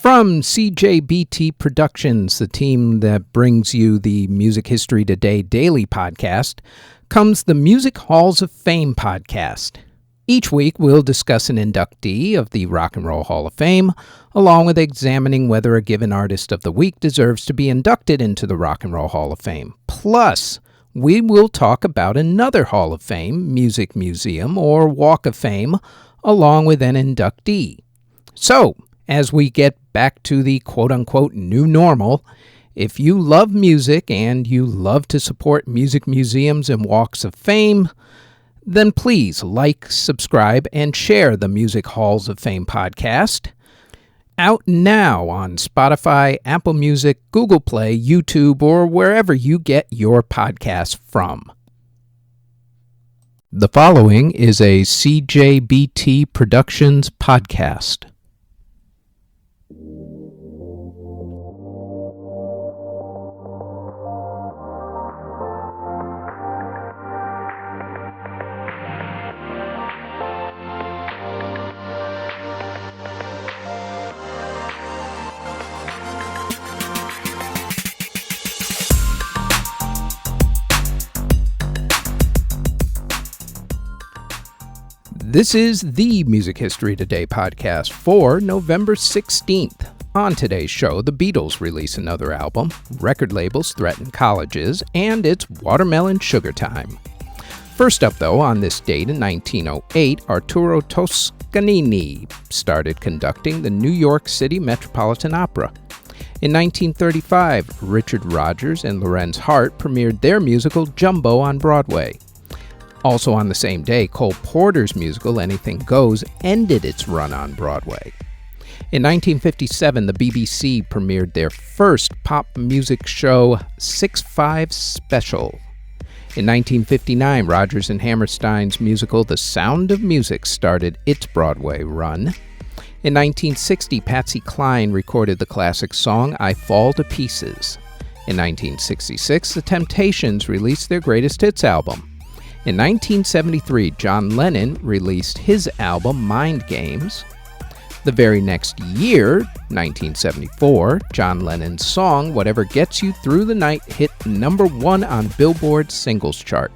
From CJBT Productions, the team that brings you the Music History Today Daily podcast, comes the Music Halls of Fame podcast. Each week, we'll discuss an inductee of the Rock and Roll Hall of Fame, along with examining whether a given artist of the week deserves to be inducted into the Rock and Roll Hall of Fame. Plus, we will talk about another Hall of Fame, Music Museum, or Walk of Fame, along with an inductee. So, as we get back to the quote-unquote new normal, if you love music and you love to support music museums and walks of fame, then please like, subscribe, and share the Music Halls of Fame podcast. Out now on Spotify, Apple Music, Google Play, YouTube, or wherever you get your podcasts from. The following is a CJBT Productions podcast. This is the Music History Today podcast for November 16th. On today's show, the Beatles release another album, record labels threaten colleges, and it's watermelon sugar time. First up, though, on this date in 1908, Arturo Toscanini started conducting the New York City Metropolitan Opera. In 1935, Richard Rodgers and Lorenz Hart premiered their musical Jumbo on Broadway. Also on the same day, Cole Porter's musical Anything Goes ended its run on Broadway. In 1957, the BBC premiered their first pop music show, 6-5 Special. In 1959, Rodgers and Hammerstein's musical The Sound of Music started its Broadway run. In 1960, Patsy Cline recorded the classic song I Fall to Pieces. In 1966, The Temptations released their greatest hits album. In 1973, John Lennon released his album Mind Games. The very next year, 1974, John Lennon's song Whatever Gets You Through the Night hit number 1 on Billboard's singles chart.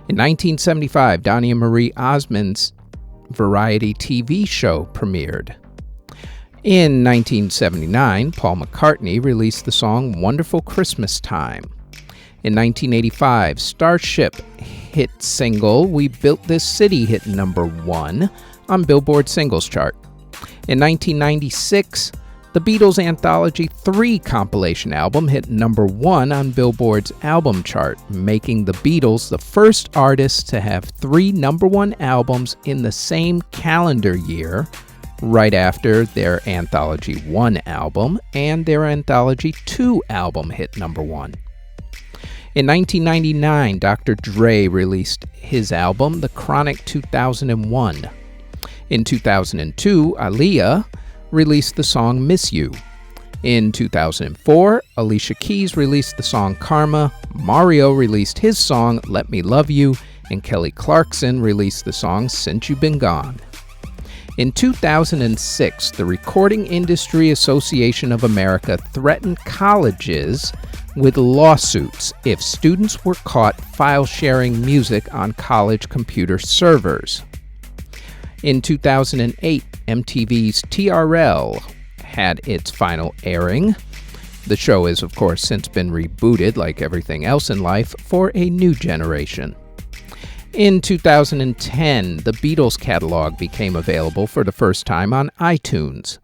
In 1975, Donnie and Marie Osmond's variety TV show premiered. In 1979, Paul McCartney released the song Wonderful Christmas Time. In 1985, Starship hit single We Built This City hit number 1 on Billboard singles chart. In 1996, the Beatles' Anthology 3 compilation album hit number 1 on Billboard's album chart, making the Beatles the first artists to have 3 number 1 albums in the same calendar year, right after their Anthology 1 album and their Anthology 2 album hit number 1. In 1999, Dr. Dre released his album, The Chronic 2001. In 2002, Aaliyah released the song Miss You. In 2004, Alicia Keys released the song Karma, Mario released his song Let Me Love You, and Kelly Clarkson released the song Since You've Been Gone. In 2006, the Recording Industry Association of America threatened colleges with lawsuits if students were caught file-sharing music on college computer servers. In 2008, MTV's TRL had its final airing. The show has, of course, since been rebooted, like everything else in life, for a new generation. In 2010, the Beatles catalog became available for the first time on iTunes.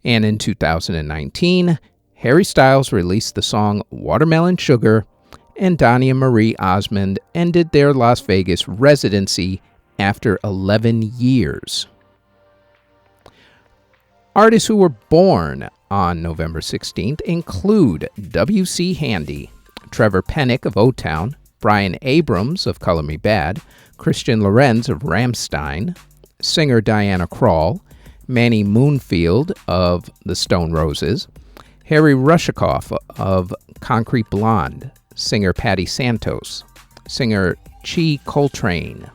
And in 2019, Harry Styles released the song Watermelon Sugar, and Donnie and Marie Osmond ended their Las Vegas residency after 11 years. Artists who were born on November 16th include W.C. Handy, Trevor Pennick of O-Town, Brian Abrams of Color Me Bad, Christian Lorenz of Rammstein, singer Diana Krall, Manny Moonfield of the Stone Roses, Harry Rushikoff of Concrete Blonde, singer Patti Santos, singer Chi Coltrane,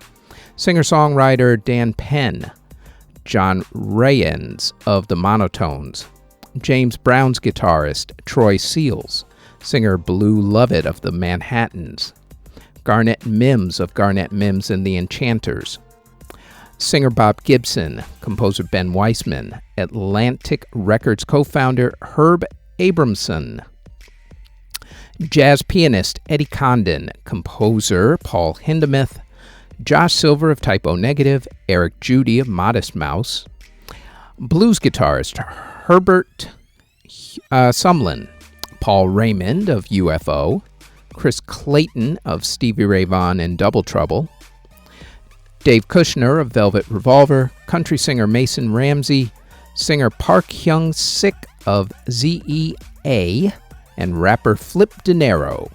singer-songwriter Dan Penn, John Rayens of the Monotones, James Brown's guitarist, Troy Seals, singer Blue Lovett of the Manhattans, Garnett Mims of Garnett Mims and the Enchanters, singer Bob Gibson, composer Ben Weissman, Atlantic Records co-founder Herb Abramson, jazz pianist Eddie Condon, composer Paul Hindemith, Josh Silver of Type O Negative, Eric Judy of Modest Mouse, blues guitarist Herbert Sumlin, Paul Raymond of UFO, Chris Clayton of Stevie Ray Vaughan and Double Trouble, Dave Kushner of Velvet Revolver, country singer Mason Ramsey, singer Park Hyung-sik of ZEA, and rapper Flip De Niro.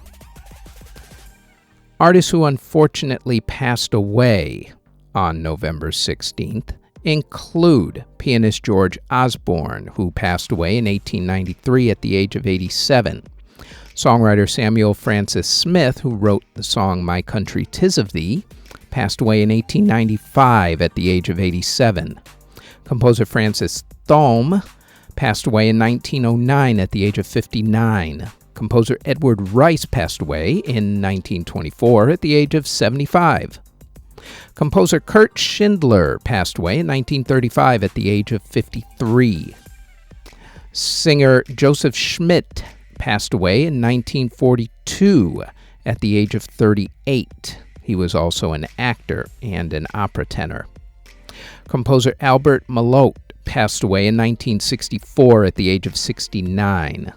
Artists who unfortunately passed away on November 16th include pianist George Osborne, who passed away in 1893 at the age of 87. Songwriter Samuel Francis Smith, who wrote the song My Country 'Tis of Thee, passed away in 1895 at the age of 87. Composer Francis Thome passed away in 1909 at the age of 59. Composer Edward Rice passed away in 1924 at the age of 75. Composer Kurt Schindler passed away in 1935 at the age of 53. Singer Joseph Schmidt passed away in 1942 at the age of 38. He was also an actor and an opera tenor. Composer Albert Malotte passed away in 1964 at the age of 69.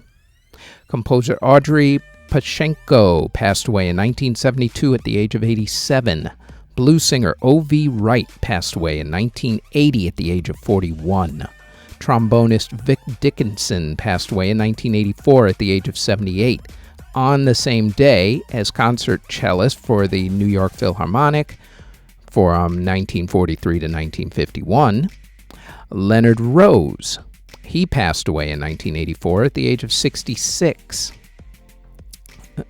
Composer Audrey Pachenko passed away in 1972 at the age of 87. Blues singer O.V. Wright passed away in 1980 at the age of 41. Trombonist Vic Dickinson passed away in 1984 at the age of 78. On the same day as concert cellist for the New York Philharmonic from 1943 to 1951, Leonard Rose. He passed away in 1984 at the age of 66.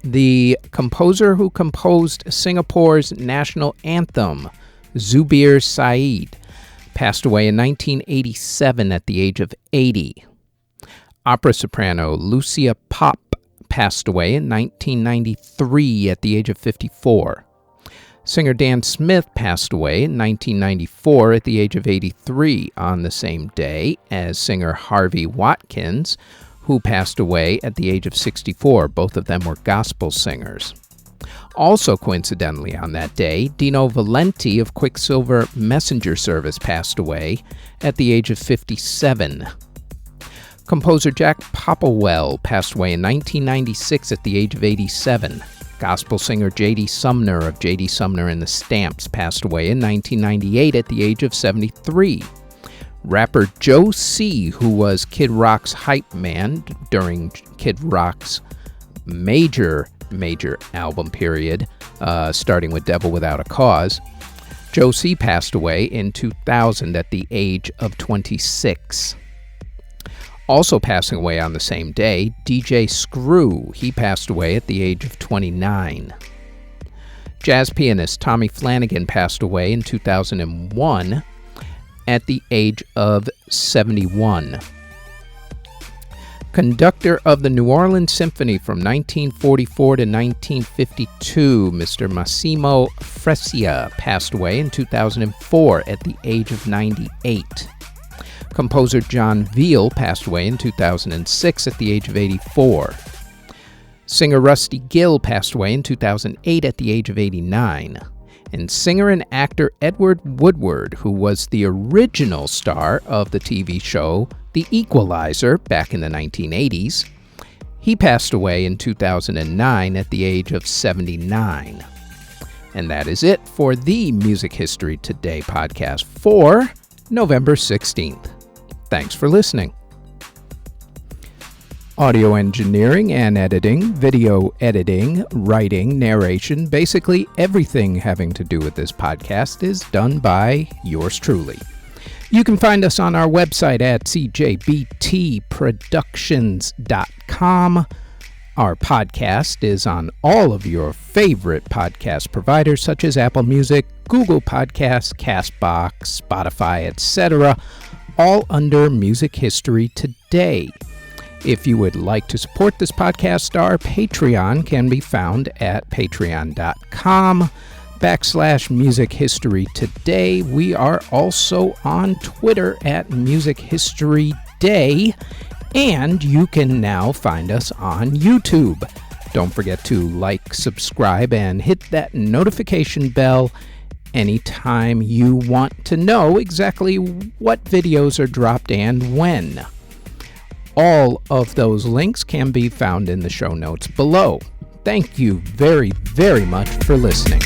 The composer who composed Singapore's national anthem, Zubir Said, passed away in 1987 at the age of 80. Opera soprano Lucia Pop passed away in 1993 at the age of 54. Singer Dan Smith passed away in 1994 at the age of 83 on the same day as singer Harvey Watkins, who passed away at the age of 64. Both of them were gospel singers. Also coincidentally on that day, Dino Valenti of Quicksilver Messenger Service passed away at the age of 57. Composer Jack Popplewell passed away in 1996 at the age of 87. Gospel singer J.D. Sumner of J.D. Sumner and the Stamps passed away in 1998 at the age of 73. Rapper Joe C., who was Kid Rock's hype man during Kid Rock's major album period, starting with Devil Without a Cause. Joe C. passed away in 2000 at the age of 26. Also passing away on the same day, DJ Screw. He passed away at the age of 29. Jazz pianist Tommy Flanagan passed away in 2001 at the age of 71. Conductor of the New Orleans Symphony from 1944 to 1952, Mr. Massimo Fresia, passed away in 2004 at the age of 98. Composer John Veal passed away in 2006 at the age of 84. Singer Rusty Gill passed away in 2008 at the age of 89. And singer and actor Edward Woodward, who was the original star of the TV show The Equalizer back in the 1980s, he passed away in 2009 at the age of 79. And that is it for the Music History Today podcast for November 16th. Thanks for listening. Audio engineering and editing, video editing, writing, narration, basically everything having to do with this podcast is done by yours truly. You can find us on our website at cjbtproductions.com. Our podcast is on all of your favorite podcast providers such as Apple Music, Google Podcasts, CastBox, Spotify, etc., all under Music History Today. If you would like to support this podcast, our Patreon can be found at patreon.com/Music History Today. We are also on Twitter at Music History Day, and you can now find us on YouTube. Don't forget to like, subscribe, and hit that notification bell anytime you want to know exactly what videos are dropped and when. All of those links can be found in the show notes below. Thank you very, very much for listening.